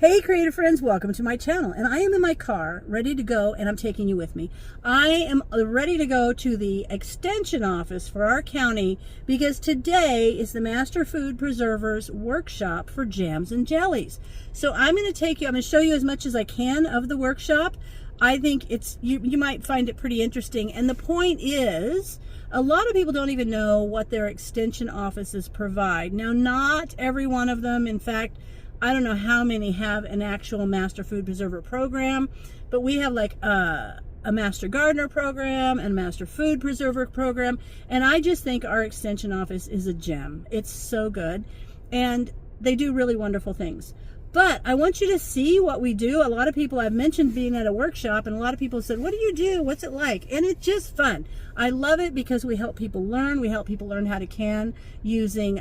Hey creative friends, welcome to my channel. And I am in my car ready to go, and I'm taking you with me. I am ready to go to the extension office for our county because today is the Master Food Preservers Workshop for jams and jellies. So I'm going to show you as much as I can of the workshop. I think you might find it pretty interesting. And the point is, a lot of people don't even know what their extension offices provide. Now, not every one of them, in fact, I don't know how many have an actual Master Food Preserver program, but we have like a Master Gardener program and a Master Food Preserver program, and I just think our extension office is a gem. It's so good, and they do really wonderful things. But I want you to see what we do. A lot of people, I've mentioned being at a workshop, and a lot of people said, what do you do? What's it like? And it's just fun. I love it because we help people learn. We help people learn how to can using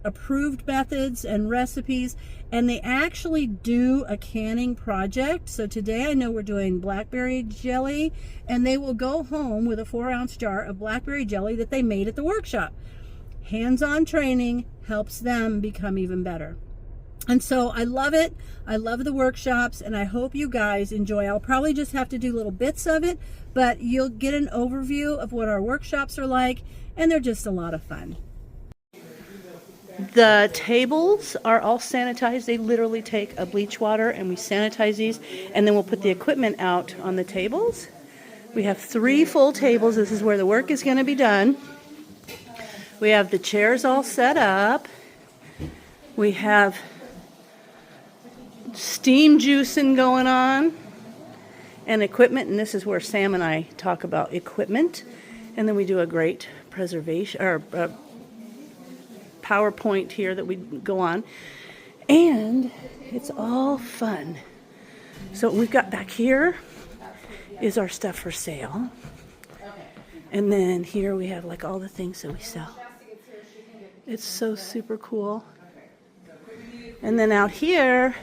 approved methods and recipes, and they actually do a canning project. So today I know we're doing blackberry jelly, and they will go home with a 4-ounce jar of blackberry jelly that they made at the workshop. Hands-on training helps them become even better. And so I love it. I love the workshops, and I hope you guys enjoy. I'll probably just have to do little bits of it, but you'll get an overview of what our workshops are like, and they're just a lot of fun. The tables are all sanitized. They literally take a bleach water and we sanitize these, and then we'll put the equipment out on the tables. We have 3 full tables. This is where the work is going to be done. We have the chairs all set up. We have steam juicing going on and equipment, and this is where Sam and I talk about equipment. And then we do a great preservation or PowerPoint here that we go on, and it's all fun. So what we've got back here is our stuff for sale, and then here we have like all the things that we sell. It's so super cool. And then out here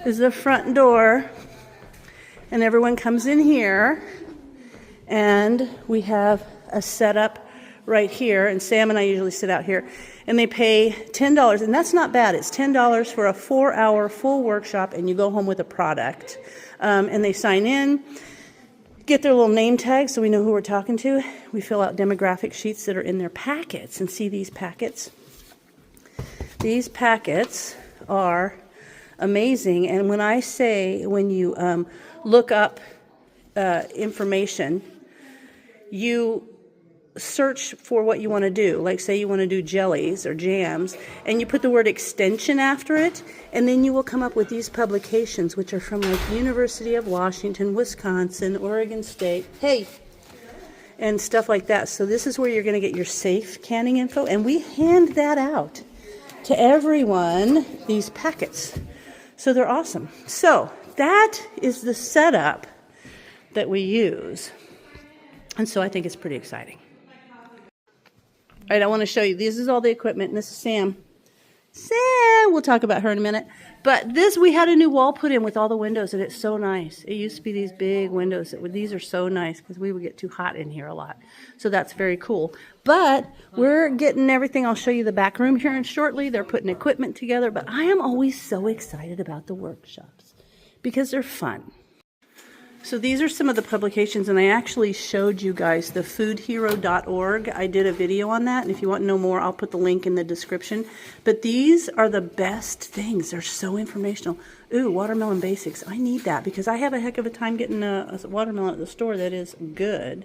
is the front door, and everyone comes in here, and we have a setup right here, and Sam and I usually sit out here, and they pay $10, and that's not bad. It's $10 for a 4-hour full workshop, and you go home with a product. And they sign in, get their little name tag so we know who we're talking to. We fill out demographic sheets that are in their packets, and see these packets? These packets are amazing, and when I say when you look up information, you search for what you want to do. Like say you want to do jellies or jams, and you put the word extension after it, and then you will come up with these publications, which are from like University of Washington, Wisconsin, Oregon State, and stuff like that. So this is where you're going to get your safe canning info, and we hand that out to everyone, these packets. So they're awesome. So that is the setup that we use, and so I think it's pretty exciting. All right, I want to show you. This is all the equipment, and this is Sam. Sam, we'll talk about her in a minute. But we had a new wall put in with all the windows, and it's so nice. It used to be these big windows. These are so nice because we would get too hot in here a lot. So that's very cool. But we're getting everything. I'll show you the back room here shortly. They're putting equipment together. But I am always so excited about the workshops because they're fun. So these are some of the publications, and I actually showed you guys the foodhero.org. I did a video on that, and if you want to know more, I'll put the link in the description. But these are the best things. They're so informational. Ooh, watermelon basics. I need that because I have a heck of a time getting a watermelon at the store that is good.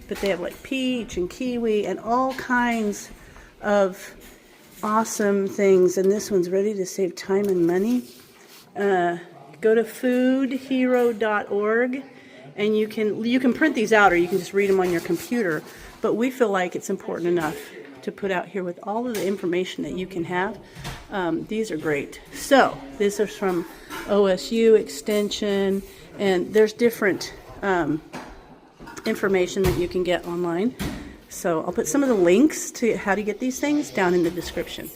But they have like peach and kiwi and all kinds of awesome things. And this one's ready to save time and money. Go to foodhero.org, and you can print these out, or you can just read them on your computer. But we feel like it's important enough to put out here with all of the information that you can have. These are great. So this is from OSU Extension, and there's different information that you can get online. So I'll put some of the links to how to get these things down in the description.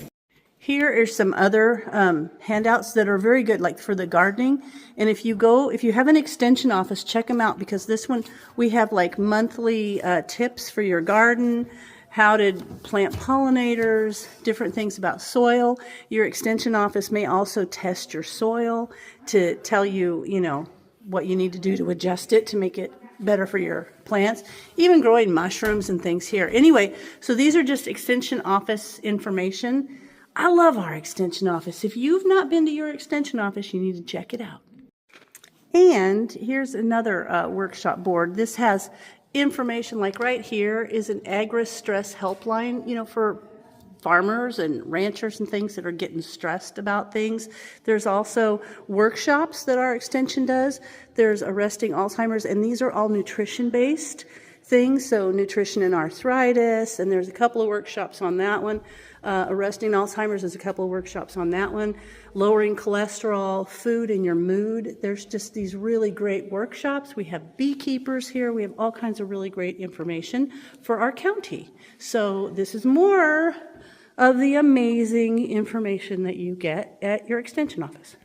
Here are some other handouts that are very good, like for the gardening. And if you have an extension office, check them out, because this one, we have like monthly tips for your garden. how to plant pollinators, different things about soil. Your extension office may also test your soil to tell you, you know, what you need to do to adjust it to make it better for your plants, even growing mushrooms and things here. Anyway, so these are just extension office information. I love our extension office. If you've not been to your extension office, you need to check it out. And here's another workshop board. This has information, like right here is an agri-stress helpline, you know, for farmers and ranchers and things that are getting stressed about things. There's also workshops that our extension does. There's arresting Alzheimer's, and these are all nutrition-based things, so nutrition and arthritis, and there's a couple of workshops on that one. Arresting Alzheimer's, is a couple of workshops on that one. Lowering cholesterol, food and your mood. There's just these really great workshops. We have beekeepers here. We have all kinds of really great information for our county. So this is more of the amazing information that you get at your extension office.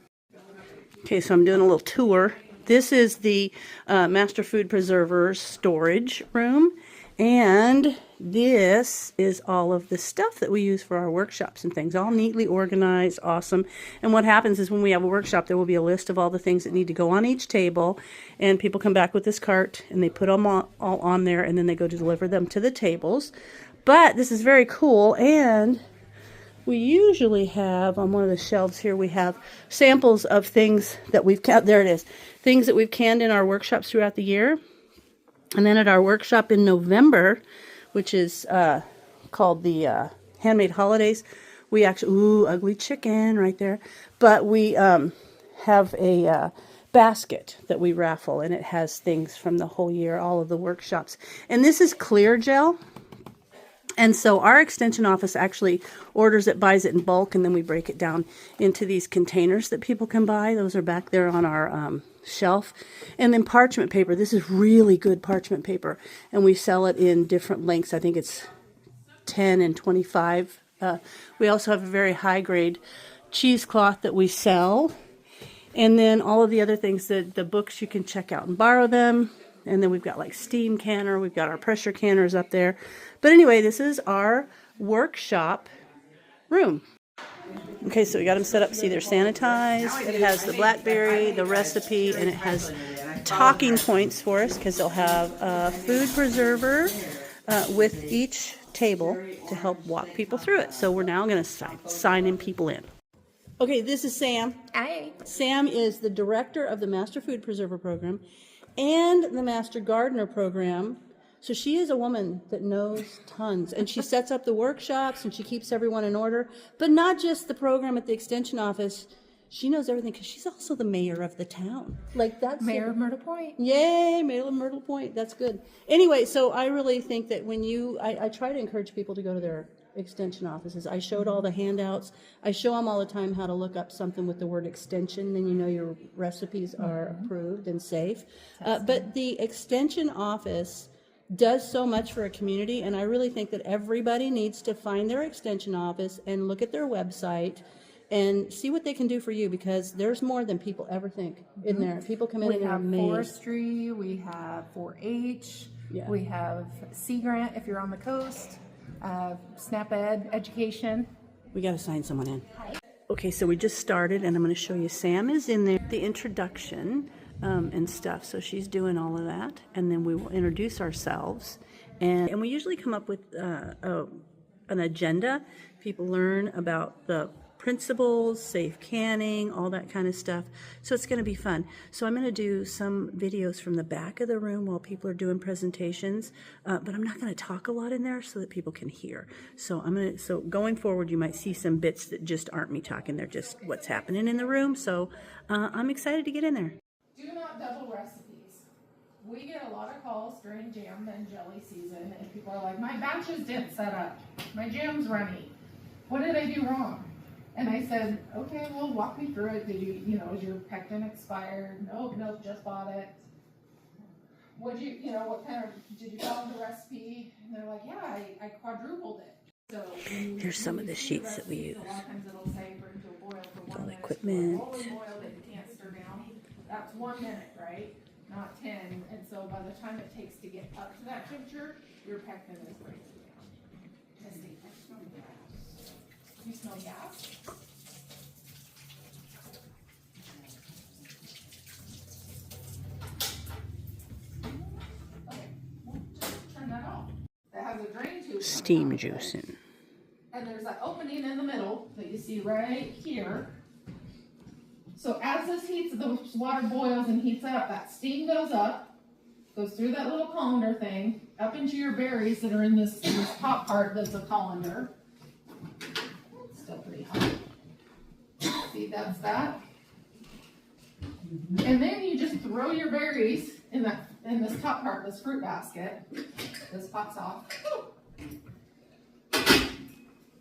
Okay, so I'm doing a little tour. This is the Master Food Preserver storage room, and this is all of the stuff that we use for our workshops and things, all neatly organized, awesome. And what happens is when we have a workshop, there will be a list of all the things that need to go on each table, and people come back with this cart, and they put them all on there, and then they go to deliver them to the tables. But this is very cool, and we usually have, on one of the shelves here, we have samples of things that we've, there it is, things that we've canned in our workshops throughout the year. And then at our workshop in November, which is called the Handmade Holidays, we actually, ooh, ugly chicken right there. But we have a basket that we raffle, and it has things from the whole year, all of the workshops. And this is clear gel. And so our extension office actually orders it, buys it in bulk, and then we break it down into these containers that people can buy. Those are back there on our shelf. And then parchment paper. This is really good parchment paper, and we sell it in different lengths. I think it's 10 and 25. We also have a very high-grade cheesecloth that we sell. And then all of the other things, the books, you can check out and borrow them. And then we've got like steam canner. We've got our pressure canners up there. But anyway, this is our workshop room. Okay, so we got them set up. See, they're sanitized. It has the blackberry, the recipe, and it has talking points for us because they'll have a food preserver with each table to help walk people through it. So we're now going to sign in people in. Okay, this is Sam. Hi. Sam is the director of the Master Food Preserver program and the Master Gardener program. So she is a woman that knows tons, and she sets up the workshops and she keeps everyone in order, but not just the program at the extension office. She knows everything because she's also the mayor of the town. Like, that's Mayor of Myrtle Point. Yay, Mayor of Myrtle Point. That's good. Anyway, so I really think that when I try to encourage people to go to their extension offices. I showed all the handouts. I show them all the time how to look up something with the word extension, then you know your recipes are approved and safe. But the extension office does so much for a community, and I really think that everybody needs to find their extension office and look at their website and see what they can do for you, because there's more than people ever think in there. People come in and are amazed. We have forestry, we have 4-H, we have Sea Grant if you're on the coast, SNAP Ed, education. We got to sign someone in. Okay, so we just started, and I'm going to show you. Sam is in there, the introduction and stuff. So she's doing all of that, and then we will introduce ourselves. And we usually come up with an agenda. People learn about the principles, safe canning, all that kind of stuff. So it's going to be fun. So I'm going to do some videos from the back of the room while people are doing presentations, but I'm not going to talk a lot in there so that people can hear. So so going forward, you might see some bits that just aren't me talking. They're just what's happening in the room. So I'm excited to get in there. Do not double recipes. We get a lot of calls during jam and jelly season, and people are like, my batches didn't set up. My jam's runny. What did I do wrong? And I said, okay, well, walk me through it. Did you, is your pectin expired? Nope, just bought it. What kind of, did you follow the recipe? And they're like, yeah, I quadrupled it. So here's some of the sheets that we use. A lot of times it'll say bring to a boil for 1 all minute. equipment. Rolling boil that you can't stir down. That's 1 minute, right? Not 10. And so by the time it takes to get up to that temperature, your pectin is breaking down. You smell gas? Okay, well, just turn that off. It has a drain tube. Steam juicing. And there's that opening in the middle that you see right here. So as this heats, the water boils and heats up, that steam goes up, goes through that little colander thing, up into your berries that are in this top part that's a colander. It's still pretty hot. See, that's that. And then you just throw your berries in this top part, this fruit basket. This pops off.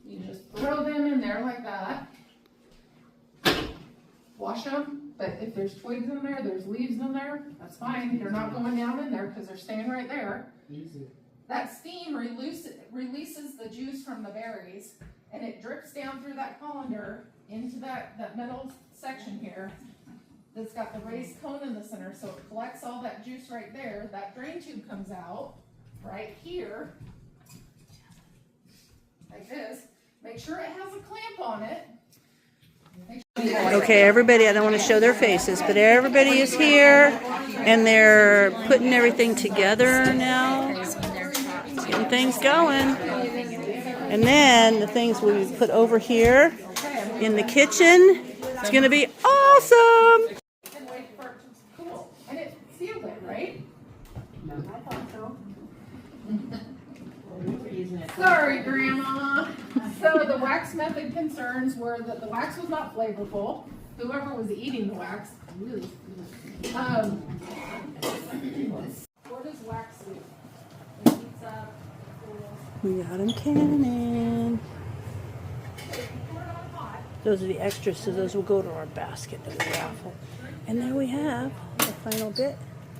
You just throw them in there like that. Wash them, but if there's twigs in there, there's leaves in there, that's fine. They're not going down in there because they're staying right there. Easy. That steam releases the juice from the berries, and it drips down through that colander into that middle section here that's got the raised cone in the center, so it collects all that juice right there. That drain tube comes out right here, like this. Make sure it has a clamp on it. Okay, everybody, I don't want to show their faces, but everybody is here, and they're putting everything together now, getting things going. And then the things we put over here in the kitchen, it's going to be awesome. And wait for it to cool. And it sealed it, right? I thought so. Sorry, Grandma. So the wax method concerns were that the wax was not flavorful. Whoever was eating the wax, really. What does wax do? It heats up, cools. We got them canning. If you pour it on hot, Those are the extras, so those will go to our basket that we raffle. And there we have the final bit.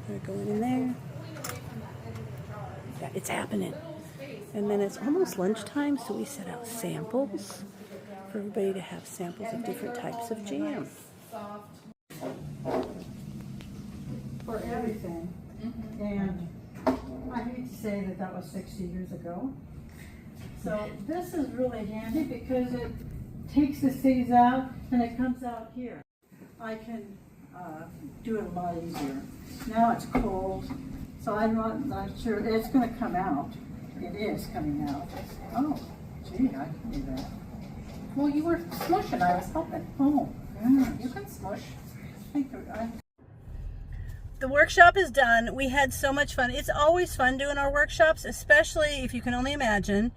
They're going in there. clean away from that edge of the jar. Yeah, it's happening. Little space. And then it's almost lunchtime, so we set out samples for everybody to have samples of different types of jam. Soft. For everything. And I hate to say that that was 60 years ago. So this is really handy because it takes the seeds out and it comes out here. I can do it a lot easier. Now it's cold, so I'm not sure it's going to come out. It is coming out. Oh, gee, I can do that. Well, you were smushing. I was helping. Oh, yeah. You can smush. The workshop is done. We had so much fun. It's always fun doing our workshops, especially if you can only imagine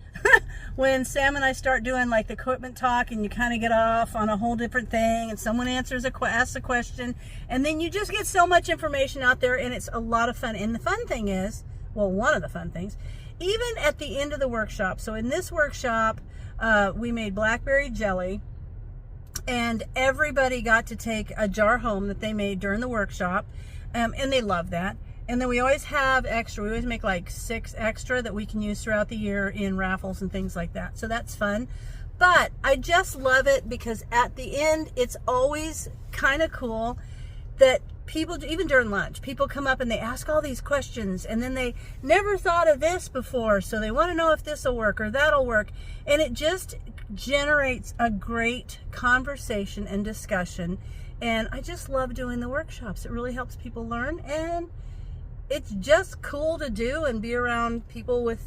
when Sam and I start doing like the equipment talk and you kind of get off on a whole different thing and someone asks a question and then you just get so much information out there and it's a lot of fun. And the fun thing is, well, one of the fun things, even at the end of the workshop. So in this workshop, we made blackberry jelly and everybody got to take a jar home that they made during the workshop. And they love that. And then we always have extra. We always make like 6 extra that we can use throughout the year in raffles and things like that. So that's fun. But I just love it because at the end, it's always kind of cool that people, even during lunch, people come up and they ask all these questions and then they never thought of this before. So they want to know if this will work or that'll work. And it just generates a great conversation and discussion. And I just love doing the workshops. It really helps people learn, and it's just cool to do and be around people with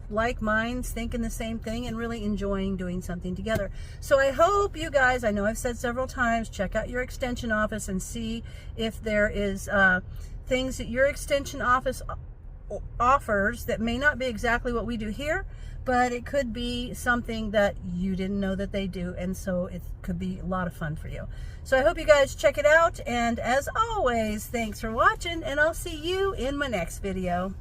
like minds thinking the same thing and really enjoying doing something together. So I hope you guys, I know I've said several times, check out your extension office and see if there is things that your extension office offers that may not be exactly what we do here, but it could be something that you didn't know that they do, and so it could be a lot of fun for you. So I hope you guys check it out, and as always, thanks for watching, and I'll see you in my next video.